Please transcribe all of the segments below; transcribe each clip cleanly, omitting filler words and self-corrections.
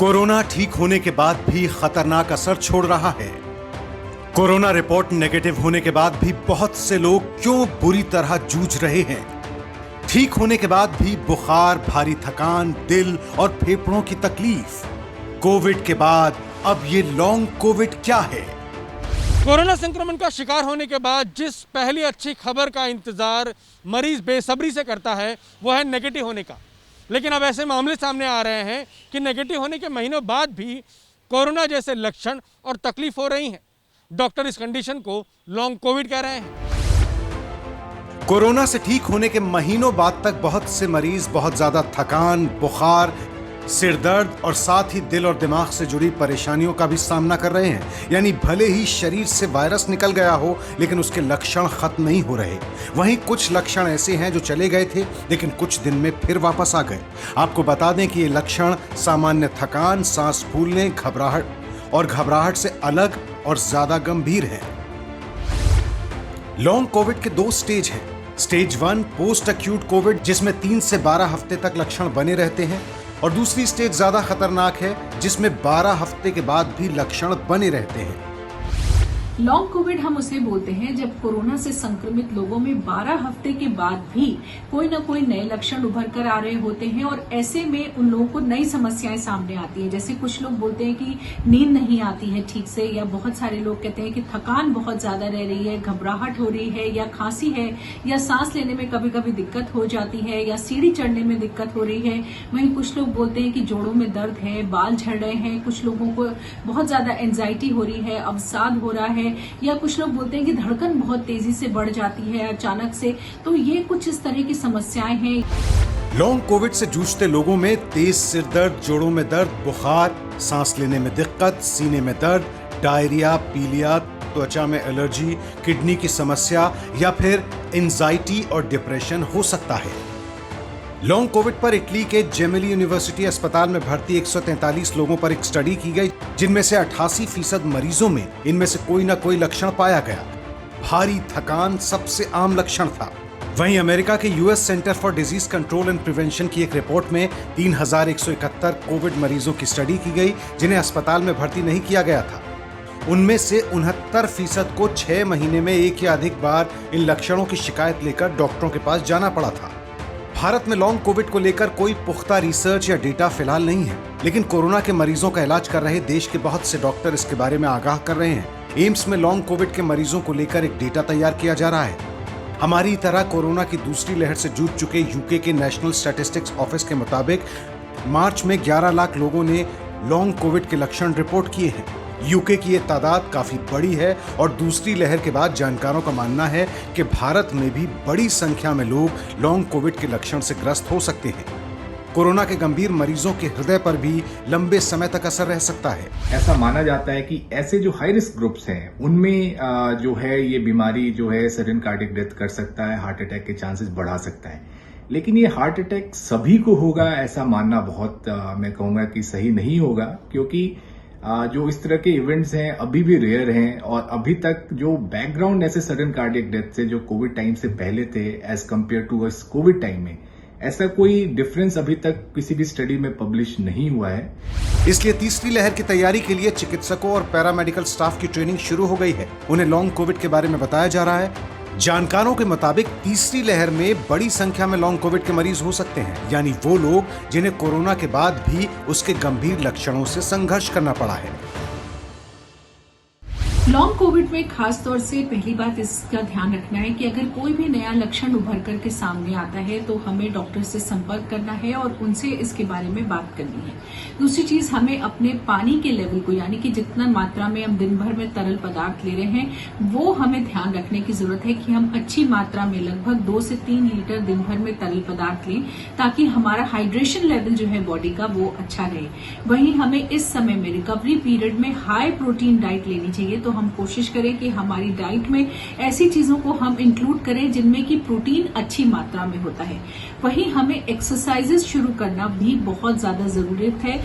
Corona ठीक होने के बाद भी खतरनाक असर छोड़ रहा है। कोरोना रिपोर्ट नेगेटिव होने के बाद भी बहुत से लोग क्यों बुरी तरह जूझ रहे हैं। ठीक होने के बाद भी बुखार, भारी थकान, दिल और फेफड़ों की तकलीफ। कोविड के बाद अब ये लॉन्ग कोविड क्या है? कोरोना संक्रमण का शिकार होने के बाद जिस पहली अच्छी खबर का इंतजार मरीज बेसब्री से करता है वो है नेगेटिव होने का। लेकिन अब ऐसे मामले सामने आ रहे हैं कि नेगेटिव होने के महीनों बाद भी कोरोना जैसे लक्षण और तकलीफ हो रही हैं। डॉक्टर इस कंडीशन को लॉन्ग कोविड कह रहे हैं। कोरोना से ठीक होने के महीनों बाद तक बहुत से मरीज बहुत ज्यादा थकान, बुखार, सिर दर्द और साथ ही दिल और दिमाग से जुड़ी परेशानियों का भी सामना कर रहे हैं। यानी भले ही शरीर से वायरस निकल गया हो लेकिन उसके लक्षण खत्म नहीं हो रहे। वहीं कुछ लक्षण ऐसे हैं जो चले गए थे लेकिन कुछ दिन में फिर वापस आ गए। आपको बता दें कि ये लक्षण सामान्य थकान, सांस फूलने, घबराहट से अलग और ज्यादा गंभीर है। लॉन्ग कोविड के 2 स्टेज हैं। स्टेज 1 पोस्ट एक्यूट कोविड, जिसमें 3 से 12 हफ्ते तक लक्षण बने रहते हैं, और दूसरी स्टेज ज्यादा खतरनाक है जिसमें 12 हफ्ते के बाद भी लक्षण बने रहते हैं। लॉन्ग कोविड हम उसे बोलते हैं जब कोरोना से संक्रमित लोगों में 12 हफ्ते के बाद भी कोई न कोई नए लक्षण उभर कर आ रहे होते हैं और ऐसे में उन लोगों को नई समस्याएं सामने आती हैं। जैसे कुछ लोग बोलते हैं कि नींद नहीं आती है ठीक से, या बहुत सारे लोग कहते हैं कि थकान बहुत ज्यादा रह रही है, घबराहट हो रही है, या खांसी है, या सांस लेने में कभी कभी दिक्कत हो जाती है, या सीढ़ी चढ़ने में दिक्कत हो रही है। वहीं कुछ लोग बोलते हैं कि जोड़ों में दर्द है, बाल झड़ रहे हैं, कुछ लोगों को बहुत ज्यादा एंजाइटी हो रही है, अवसाद हो रहा है, या कुछ लोग बोलते हैं कि धड़कन बहुत तेजी से बढ़ जाती है अचानक से। तो ये कुछ इस तरह की समस्याएं हैं। लॉन्ग कोविड से जूझते लोगों में तेज सिर दर्द, जोड़ों में दर्द, बुखार, सांस लेने में दिक्कत, सीने में दर्द, डायरिया, पीलिया, त्वचा में एलर्जी, किडनी की समस्या या फिर एंजाइटी और डिप्रेशन हो सकता है। लॉन्ग कोविड पर इटली के जेमेली यूनिवर्सिटी अस्पताल में भर्ती 143 लोगों पर एक स्टडी की गई, जिनमें से 88% मरीजों में इनमें से कोई ना कोई लक्षण पाया गया। भारी थकान सबसे आम लक्षण था। वहीं अमेरिका के US centre for disease control and prevention की एक रिपोर्ट में 3171 कोविड मरीजों की स्टडी की गई जिन्हें अस्पताल में भर्ती नहीं किया गया था। उनमें से 69% को 6 महीने में एक या अधिक बार इन लक्षणों की शिकायत लेकर डॉक्टरों के पास जाना पड़ा था। भारत में लॉन्ग कोविड को लेकर कोई पुख्ता रिसर्च या डेटा फिलहाल नहीं है, लेकिन कोरोना के मरीजों का इलाज कर रहे देश के बहुत से डॉक्टर इसके बारे में आगाह कर रहे हैं। एम्स में लॉन्ग कोविड के मरीजों को लेकर एक डेटा तैयार किया जा रहा है। हमारी तरह कोरोना की दूसरी लहर से जूझ चुके यूके के नेशनल स्टैटिस्टिक्स ऑफिस के मुताबिक मार्च में 11 लाख लोगों ने लॉन्ग कोविड के लक्षण रिपोर्ट किए हैं। यूके की ये तादाद काफी बड़ी है और दूसरी लहर के बाद जानकारों का मानना है कि भारत में भी बड़ी संख्या में लोग लॉन्ग कोविड के लक्षण से ग्रस्त हो सकते हैं। कोरोना के गंभीर मरीजों के हृदय पर भी लंबे समय तक असर रह सकता है। ऐसा माना जाता है कि ऐसे जो हाई रिस्क ग्रुप्स हैं उनमें जो है ये बीमारी जो है सडन कार्डियक डेथ कर सकता है, हार्ट अटैक के चांसेस बढ़ा सकता है। लेकिन ये हार्ट अटैक सभी को होगा ऐसा मानना बहुत मैं कहूंगा कि सही नहीं होगा, क्योंकि जो इस तरह के इवेंट्स हैं अभी भी रेयर हैं और अभी तक जो बैकग्राउंड ऐसे सडन कार्डियक डेथ से जो कोविड टाइम से पहले थे एज कंपेयर टू इस कोविड टाइम में ऐसा कोई डिफरेंस अभी तक किसी भी स्टडी में पब्लिश नहीं हुआ है। इसलिए तीसरी लहर की तैयारी के लिए चिकित्सकों और पैरामेडिकल स्टाफ की ट्रेनिंग शुरू हो गई है। उन्हें लॉन्ग कोविड के बारे में बताया जा रहा है। जानकारों के मुताबिक तीसरी लहर में बड़ी संख्या में लॉन्ग कोविड के मरीज हो सकते हैं, यानी वो लोग जिन्हें कोरोना के बाद भी उसके गंभीर लक्षणों से संघर्ष करना पड़ा है। लॉन्ग कोविड में खास तौर से पहली बात इसका ध्यान रखना है कि अगर कोई भी नया लक्षण उभर करके सामने आता है तो हमें डॉक्टर से संपर्क करना है और उनसे इसके बारे में बात करनी है। दूसरी चीज, हमें अपने पानी के लेवल को, यानी कि जितना मात्रा में हम दिन भर में तरल पदार्थ ले रहे हैं वो हमें ध्यान रखने की जरूरत है कि हम अच्छी मात्रा में लगभग 2 से 3 लीटर दिन भर में तरल पदार्थ लें ताकि हमारा हाइड्रेशन लेवल जो है बॉडी का वो अच्छा रहे। वहीं हमें इस समय में रिकवरी पीरियड में हाई प्रोटीन डाइट लेनी चाहिए। तो हम कोशिश करें कि हमारी डाइट में ऐसी चीजों को हम इंक्लूड करें जिनमें कि प्रोटीन अच्छी मात्रा में होता है। वहीं हमें एक्सरसाइजेस शुरू करना भी बहुत ज्यादा जरूरत है।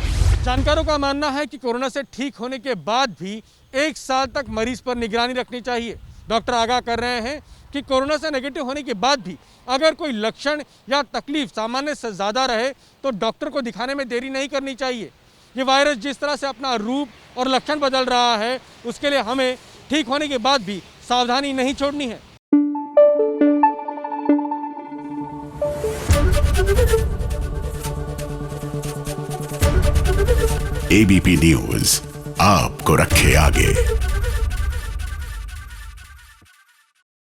जानकारों का मानना है कि कोरोना से ठीक होने के बाद भी 1 साल तक मरीज पर निगरानी रखनी चाहिए। डॉक्टर आगाह कर रहे हैं कि कोरोना से नेगेटिव होने के बाद भी अगर कोई लक्षण या तकलीफ सामान्य से ज्यादा रहे तो डॉक्टर को दिखाने में देरी नहीं करनी चाहिए। ये वायरस जिस तरह से अपना रूप और लक्षण बदल रहा है, उसके लिए हमें ठीक होने के बाद भी सावधानी नहीं छोड़नी है। एबीपी न्यूज आपको रखे आगे।